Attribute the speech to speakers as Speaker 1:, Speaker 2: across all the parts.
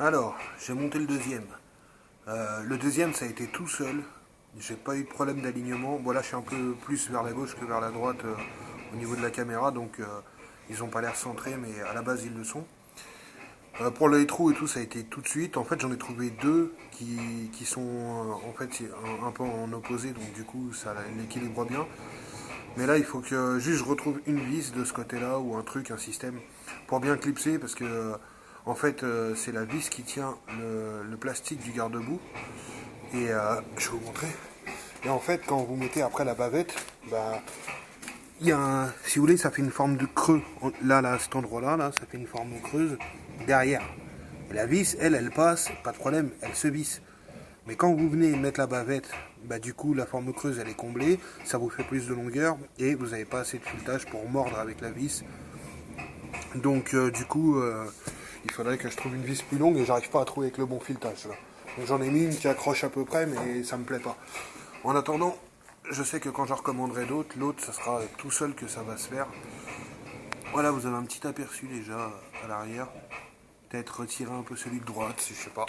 Speaker 1: Alors, j'ai monté le deuxième. Le deuxième, ça a été tout seul. J'ai pas eu de problème d'alignement. Bon, là, je suis un peu plus vers la gauche que vers la droite au niveau de la caméra, donc ils ont pas l'air centrés, mais à la base, ils le sont. Pour les trous et tout, ça a été tout de suite. En fait, j'en ai trouvé deux qui sont en fait un peu en opposé, donc du coup, ça l'équilibre bien. Mais là, il faut que juste je retrouve une vis de ce côté-là ou un truc, un système pour bien clipser parce que en fait, c'est la vis qui tient le plastique du garde-boue. Et je vais vous montrer. Et en fait, quand vous mettez après la bavette, bah, il y a si vous voulez, ça fait une forme de creux. Là, à cet endroit-là, là, ça fait une forme creuse derrière. Et la vis, elle passe, pas de problème, elle se visse. Mais quand vous venez mettre la bavette, bah du coup la forme creuse elle est comblée, ça vous fait plus de longueur et vous n'avez pas assez de filetage pour mordre avec la vis. Donc du coup il faudrait que je trouve une vis plus longue et j'arrive pas à trouver avec le bon filetage là. Donc j'en ai mis une qui accroche à peu près mais ça me plaît pas. En attendant, je sais que quand je recommanderai d'autres, l'autre ça sera tout seul que ça va se faire. Voilà, vous avez un petit aperçu déjà à l'arrière. Peut-être retirer un peu celui de droite, si je sais pas.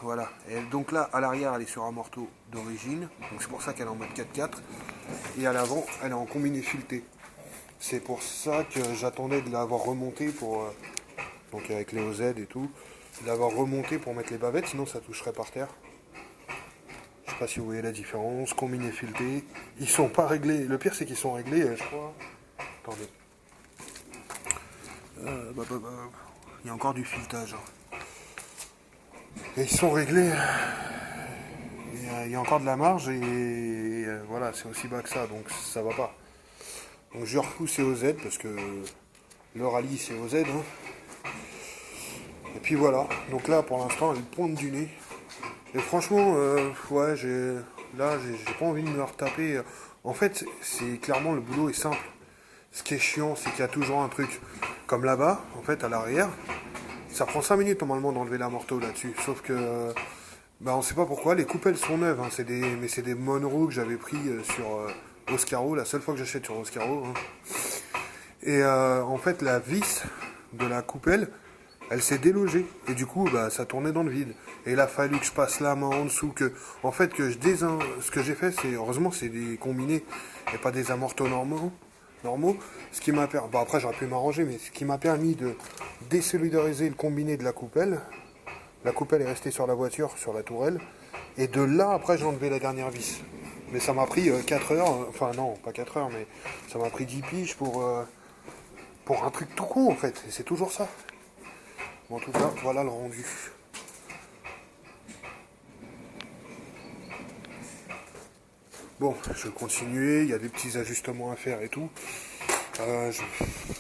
Speaker 1: Voilà, et donc là à l'arrière elle est sur un morteau d'origine, donc c'est pour ça qu'elle est en mode 4x4, et à l'avant elle est en combiné fileté. C'est pour ça que j'attendais de l'avoir remonté pour, donc avec les OZ et tout, de l'avoir remonté pour mettre les bavettes, sinon ça toucherait par terre. Je sais pas si vous voyez la différence, combiné fileté, ils sont pas réglés, le pire c'est qu'ils sont réglés, je crois. Attendez. Il y a encore du filetage. Et ils sont réglés. Il y a encore de la marge et voilà, c'est aussi bas que ça, donc ça va pas. Donc je repousse aux Z parce que le rallye c'est aux Z. Hein. Et puis voilà, donc là pour l'instant elle pointe du nez. Et franchement, ouais, j'ai pas envie de me retaper. En fait, c'est clairement le boulot est simple. Ce qui est chiant, c'est qu'il y a toujours un truc comme là-bas, en fait, à l'arrière. Ça prend 5 minutes normalement d'enlever la morteau là-dessus. Sauf que bah, on sait pas pourquoi, les coupelles sont neuves, hein, mais c'est des Monroe que j'avais pris sur Oscaro, la seule fois que j'achète sur Oscaro. Hein. Et en fait, la vis de la coupelle, elle s'est délogée. Et du coup, bah, ça tournait dans le vide. Et il a fallu que je passe la main en dessous. En fait, ce que j'ai fait, c'est, heureusement, c'est des combinés et pas des amortos normaux. Ce qui m'a permis, bah, après j'aurais pu m'arranger, mais ce qui m'a permis de désolidariser le combiné de la coupelle. La coupelle est restée sur la voiture, sur la tourelle. Et de là, après, j'ai enlevé la dernière vis. Mais ça m'a pris 4 heures, enfin non, pas 4 heures, mais ça m'a pris 10 piges pour un truc tout con, en fait. Et c'est toujours ça. Bon, en tout cas, voilà le rendu. Bon, je vais continuer, il y a des petits ajustements à faire et tout.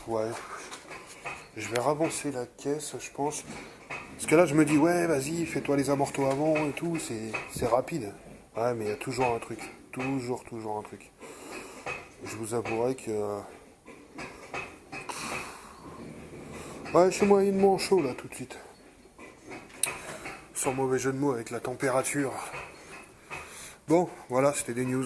Speaker 1: Ouais, je vais ravancer la caisse, je pense. Parce que là, je me dis, ouais, vas-y, fais-toi les amortos avant et tout, c'est rapide. Ouais, mais il y a toujours un truc. Toujours un truc. Je vous avouerai que... ouais, je suis moyennement chaud, là, tout de suite. Sans mauvais jeu de mots avec la température. Bon, voilà, c'était des news.